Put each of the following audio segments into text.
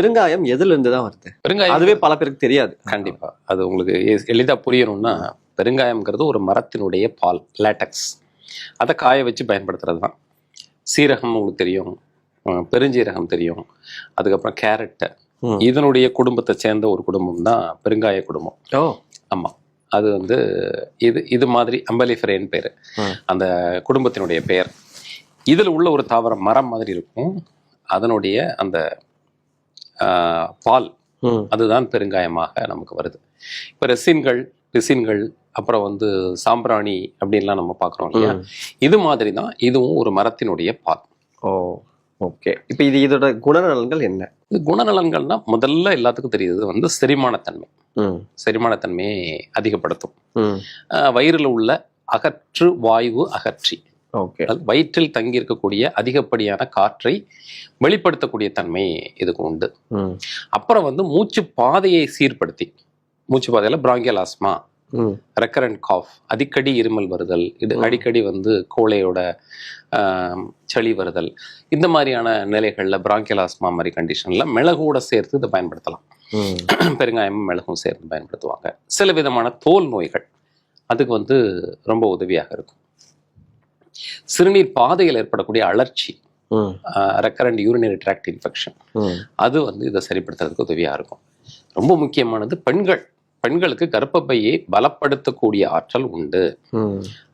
பெருங்காயம் எதுல இருந்து தான் வருது? பெருங்காயம் அதுவே பல பேருக்கு தெரியாது. கண்டிப்பா அது உங்களுக்கு எளிதா புரியணும்னா, பெருங்காயம்ங்கிறது ஒரு மரத்தினுடைய பால், லேட்டக்ஸ். அதை காய வச்சு பயன்படுத்துறது தான். சீரகம் உங்களுக்கு தெரியும், பெருஞ்சீரகம் தெரியும், அதுக்கப்புறம் கேரட்டு. இதனுடைய குடும்பத்தை சேர்ந்த ஒரு குடும்பம் தான் பெருங்காய குடும்பம். ஆமா, அது வந்து இது மாதிரி அம்பலிஃபரேன்னு பேரு, அந்த குடும்பத்தினுடைய பெயர். இதுல உள்ள ஒரு தாவரம் மரம் மாதிரி இருக்கும், அதனுடைய அந்த பால் அதுதான் பெருங்காயமாக நமக்கு வருது. இப்ப ரெசின்கள் அப்புறம் வந்து சாம்பிராணி அப்படின்லாம் நம்ம பார்க்குறோம் இல்லையா, இது மாதிரி தான் இதுவும் ஒரு மரத்தினுடைய பால். ஓகே. இப்போ இதோட குணநலன்கள் என்ன? இது குணநலன்கள்னா முதல்ல எல்லாத்துக்கும் தெரியுது வந்து செரிமானத்தன்மை. செரிமானத்தன்மையை அதிகப்படுத்தும். வயிறில் உள்ள அகற்று வாயு அகற்றி வயிற்றில் தங்கி இருக்கக்கூடிய அதிகப்படியான காற்றை வெளிப்படுத்தக்கூடிய தன்மை இதுக்கு உண்டு. அப்புறம் வந்து மூச்சு பாதையை சீர்படுத்தி, மூச்சு பாதையில பிராங்கியல் ஆஸ்மா, ரெக்கரண்ட் காஃப், அடிக்கடி இருமல் வருதல், அடிக்கடி வந்து கோழையோட சளி வருதல், இந்த மாதிரியான நிலைகள்ல பிராங்கியல் ஆஸ்மா மாதிரி கண்டிஷன்ல மிளகோட சேர்த்து இதை பயன்படுத்தலாம். பெருங்காயமும் மிளகும் சேர்த்து பயன்படுத்துவாங்க. சில விதமான தோல் நோய்கள் அதுக்கு வந்து ரொம்ப உதவியாக இருக்கும். சிறுநீர் பாதையில் ஏற்படக்கூடிய அலர்ச்சி, ரெக்கரண்ட் யூரினரி ட்ராக்ட் இன்ஃபெக்ஷன், அது வந்து இதை சரிப்படுத்துறதுக்கு உதவியா இருக்கும். ரொம்ப முக்கியமானது பெண்களுக்கு கர்ப்பப்பையை பலப்படுத்தக்கூடிய ஆற்றல் உண்டு.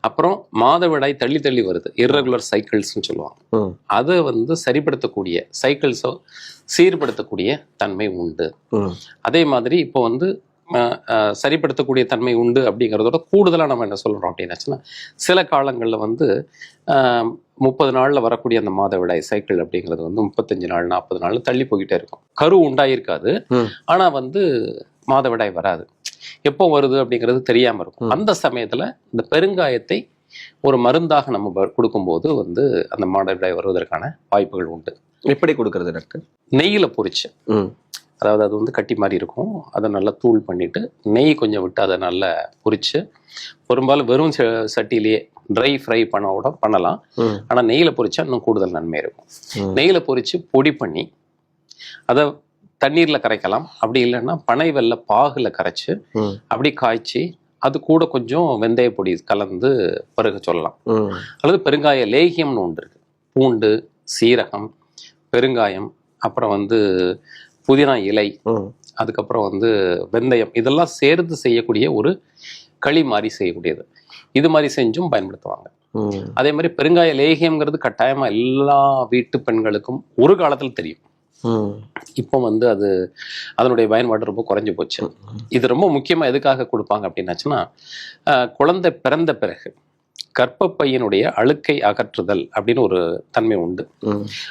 அப்புறம் மாதவிடாய் தள்ளி தள்ளி வருது, இர்ரெகுலர் சைக்கிள்ஸ்ன்னு சொல்லுவாங்க, அதை வந்து சரிப்படுத்தக்கூடிய சைக்கிள்ஸோ சீர்படுத்தக்கூடிய தன்மை உண்டு. அதே மாதிரி இப்போ வந்து சரிப்படுத்தக்கூடிய தன்மை உண்டு அப்படிங்கிறதோட கூடுதலாக நம்ம என்ன சொல்கிறோம் அப்படின்னாச்சுன்னா, சில காலங்களில் வந்து 30 நாளில் வரக்கூடிய அந்த மாதவிடாய் சைக்கிள் அப்படிங்கிறது வந்து 35 நாள் 40 நாள் தள்ளி போய்கிட்டே இருக்கும். கரு உண்டாயிருக்காது, ஆனால் வந்து மாதவிடாய் வராது. எப்போ வருது அப்படிங்கிறது தெரியாமல் இருக்கும். அந்த சமயத்தில் இந்த பெருங்காயத்தை ஒரு மருந்தாக நம்ம கொடுக்கும்போது வந்து அந்த மாதவிடாய் வருவதற்கான வாய்ப்புகள் உண்டு. எப்படி கொடுக்கறது டாக்டர்? நெய்யில் பொரிச்சு, அதாவது அது வந்து கட்டி மாதிரி இருக்கும், அதை நல்லா தூள் பண்ணிட்டு நெய் கொஞ்சம் விட்டு அதை நல்லா பொரிச்சு, பெரும்பாலும் வெறும் சட்டிலேயே ட்ரை ஃப்ரை பண்ணலாம். ஆனால் நெய்யில் பொரிச்சா இன்னும் கூடுதல் நன்மை இருக்கும். நெய்யில் பொரிச்சு பொடி பண்ணி அதை தண்ணீரில் கரைக்கலாம். அப்படி இல்லைன்னா பனை வெல்ல பாகுல கரைச்சு அப்படி காய்ச்சி அது கூட கொஞ்சம் வெந்தய பொடி கலந்து பருக சொல்லலாம். அல்லது பெருங்காய லேகியம்னு ஒன்று இருக்கு. பூண்டு, சீரகம், பெருங்காயம், அப்புறம் வந்து புதினா இலை, அதுக்கப்புறம் வந்து வெந்தயம், இதெல்லாம் சேர்த்து செய்யக்கூடிய ஒரு களி மாதிரி செய்யக்கூடியது. இது மாதிரி செஞ்சும் பயன்படுத்துவாங்க. அதே மாதிரி பெருங்காய லேகியம்ங்கிறது கட்டாயமா எல்லா வீட்டு பெண்களுக்கும் ஒரு காலத்தில் தெரியும். இப்போ வந்து அது அதனுடைய பயன்பாடு ரொம்ப குறைஞ்சு போச்சு. இது ரொம்ப முக்கியமா எதுக்காக கொடுப்பாங்க அப்படின்னாச்சுன்னா, குழந்தை பிறந்த பிறகு கர்ப்பப்பையினுடைய அழுக்கை அகற்றுதல் அப்படின்னு ஒரு தன்மை உண்டு.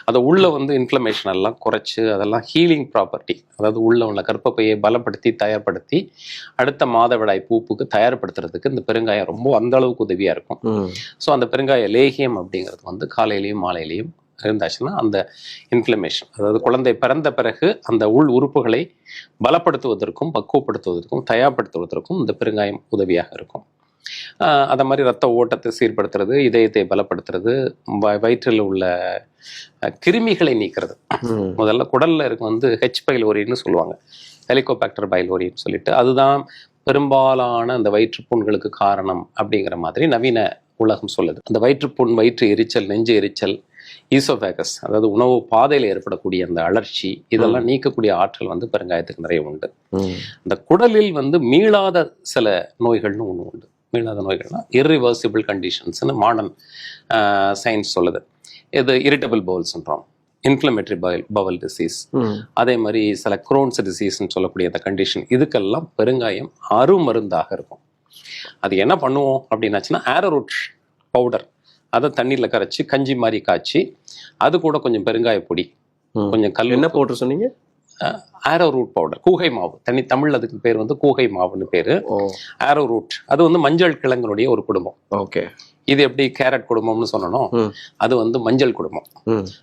அதை உள்ள வந்து இன்ஃப்ளமேஷன் எல்லாம் குறைச்சு அதெல்லாம் ஹீலிங் ப்ராப்பர்ட்டி, அதாவது உள்ள கர்ப்பப்பையை பலப்படுத்தி தயார்படுத்தி அடுத்த மாதவிடாய் பூப்புக்கு தயார்படுத்துறதுக்கு இந்த பெருங்காயம் ரொம்ப அந்த அளவுக்கு உதவியா இருக்கும். ஸோ அந்த பெருங்காய லேகியம் அப்படிங்கிறது வந்து காலையிலையும் மாலையிலையும் இருந்தாச்சுன்னா அந்த இன்ஃப்ளமேஷன், அதாவது குழந்தை பிறந்த பிறகு அந்த உள் உறுப்புகளை பலப்படுத்துவதற்கும் பக்குவப்படுத்துவதற்கும் தயார்படுத்துவதற்கும் இந்த பெருங்காயம் உதவியாக இருக்கும். அந்த மாதிரி ரத்த ஓட்டத்தை சீர்படுத்துறது, இதயத்தை பலப்படுத்துறது, வயிற்றில் உள்ள கிருமிகளை நீக்கிறது. முதல்ல குடல்ல இருக்கு வந்து ஹெச் பைலோரின்னு சொல்லுவாங்க, ஹெலிகோபாக்டர் பைலோரின்னு சொல்லிட்டு, அதுதான் பெரும்பாலான அந்த வயிற்றுப்புண்களுக்கு காரணம் அப்படிங்கிற மாதிரி நவீன உலகம் சொல்லுது. அந்த வயிற்றுப்புண், வயிற்று எரிச்சல், நெஞ்சு எரிச்சல், ஈசோபேகஸ், அதாவது உணவு பாதையில் ஏற்படக்கூடிய அந்த அலர்ச்சி, இதெல்லாம் நீக்கக்கூடிய ஆற்றல் வந்து பெருங்காயத்துக்கு நிறைய உண்டு. அந்த குடலில் வந்து மீளாத சில நோய்கள்னு ஒன்று உண்டு. மீளாத நோய்கள்னா இர்ரிவர்சிபிள் கண்டிஷன்ஸ்னு மாடர்ன் சயின்ஸ் சொல்லுது. இது irritable bowel syndrome, inflammatory Powell disease, அதே மாதிரி சில குரோன்ஸ் டிசீஸ்ன்னு சொல்லக்கூடிய அந்த கண்டிஷன், இதுக்கெல்லாம் பெருங்காயம் அருமருந்தாக இருக்கும். அது என்ன பண்ணுவோம் அப்படின்னாச்சுன்னா, ஆரோரூட் பவுடர் அதை தண்ணீரில் கரைச்சி கஞ்சி மாதிரி காய்ச்சி அது கூட கொஞ்சம் பெருங்காய பொடி, கொஞ்சம் கல். என்ன பவுடர் சொன்னீங்க? ஆரோரூட் பவுடர், கூகை மாவு. தமிழ் அதுக்கு பேர் வந்து கூகை மாவுன்னு பேரு. ஆரோரூட் அது வந்து மஞ்சள் கிழங்குடைய ஒரு குடும்பம். ஓகே. இது எப்படி கேரட் குடும்பம்னு சொல்லணும், அது வந்து மஞ்சள் குடும்பம்.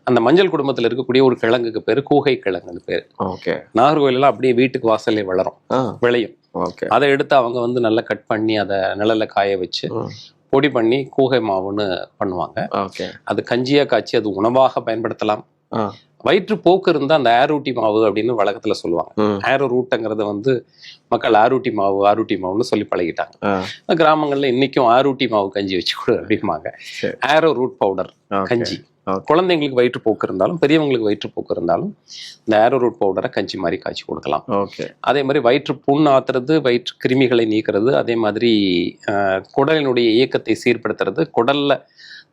அந்த மஞ்சள் குடும்பத்துல இருக்கக்கூடிய ஒரு கிழங்குக்கு பேரு கூகை கிழங்குன்னு பேரு. நாகர்கோயிலெல்லாம் அப்படியே வீட்டுக்கு வாசல்லே விளையும். அதை எடுத்து அவங்க வந்து நல்லா கட் பண்ணி அதை நிழல்ல காய வச்சு பொடி பண்ணி கூகை மாவுன்னு பண்ணுவாங்க. அது கஞ்சியா காய்ச்சி அது உணவாக பயன்படுத்தலாம், வயிற்றுப்போக்கு இருந்தால் அந்த ஆரோட்டி மாவு அப்படின்னு வழக்கத்துல சொல்லுவாங்க. ஆரோ ரூட்டுங்கிறது வந்து மக்கள் ஆரோட்டி மாவுன்னு சொல்லி பழகிட்டாங்க. கிராமங்கள்ல இன்னைக்கும் ஆரோட்டி மாவு கஞ்சி வச்சு கொடு அப்படிம்பாங்க. ஆரோ ரூட் பவுடர் கஞ்சி குழந்தைங்களுக்கு வயிற்றுப்போக்கு இருந்தாலும் பெரியவங்களுக்கு வயிற்றுப்போக்கு இருந்தாலும் இந்த ஆரோ ரூட் பவுடரை கஞ்சி மாதிரி காய்ச்சி கொடுக்கலாம். அதே மாதிரி வயிற்று புண் ஆத்துறது, வயிற்று கிருமிகளை நீக்கிறது, அதே மாதிரி குடலினுடைய இயக்கத்தை சீர்படுத்துறது, குடல்ல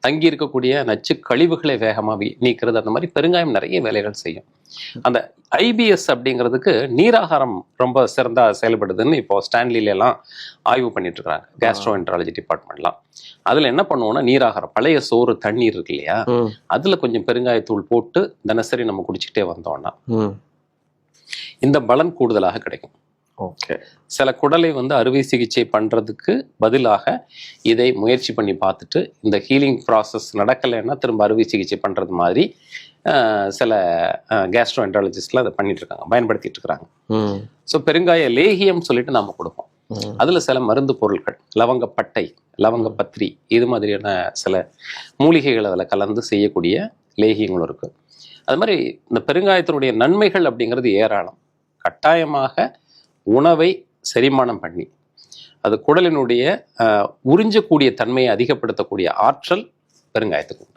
தங்கி இருக்கக்கூடிய நச்சு கழிவுகளை வேகமாக நீக்கிறது, அந்த மாதிரி பெருங்காயம் நிறைய வேலைகள் செய்யும். அந்த ஐபிஎஸ் அப்படிங்கிறதுக்கு நீராகாரம் ரொம்ப சிறந்தா செயல்படுதுன்னு இப்போ ஸ்டான்லில எல்லாம் ஆய்வு பண்ணிட்டு இருக்காங்க, கேஸ்ட்ரோஎன்ட்ராலஜி டிபார்ட்மெண்ட்லாம். அதுல என்ன பண்ணுவோம்னா, நீராகாரம் பழைய சோறு தண்ணீர் இருக்கு இல்லையா, அதுல கொஞ்சம் பெருங்காயத்தூள் போட்டு தினசரி நம்ம குடிச்சுக்கிட்டே வந்தோம்னா இந்த பலன் கூடுதலாக கிடைக்கும். சில குடலை வந்து அறுவை சிகிச்சை பண்றதுக்கு பதிலாக இதை முயற்சி பண்ணி பார்த்துட்டு இந்த ஹீலிங் ப்ராசஸ் நடக்கலைன்னா திரும்ப அறுவை சிகிச்சை பண்றது மாதிரி சில கேஸ்ட்ரோஎன்ட்ராலஜிஸ்ட்ல அதை பண்ணிட்டு இருக்காங்க, பயன்படுத்திட்டு இருக்கிறாங்க. ஸோ பெருங்காய லேகியம் சொல்லிட்டு நாம கொடுப்போம். அதுல சில மருந்து பொருட்கள், லவங்கப்பட்டை, லவங்கப்பத்திரி, இது மாதிரியான சில மூலிகைகள் அதில் கலந்து செய்யக்கூடிய லேகியங்களும் இருக்கு. அது மாதிரி இந்த பெருங்காயத்தினுடைய நன்மைகள் அப்படிங்கிறது ஏராளம். கட்டாயமாக உணவை செரிமானம் பண்ணி அது குடலினுடைய உறிஞ்சக்கூடிய தன்மையை அதிகப்படுத்தக்கூடிய ஆற்றல் பெருங்காயத்துக்கு உண்டு.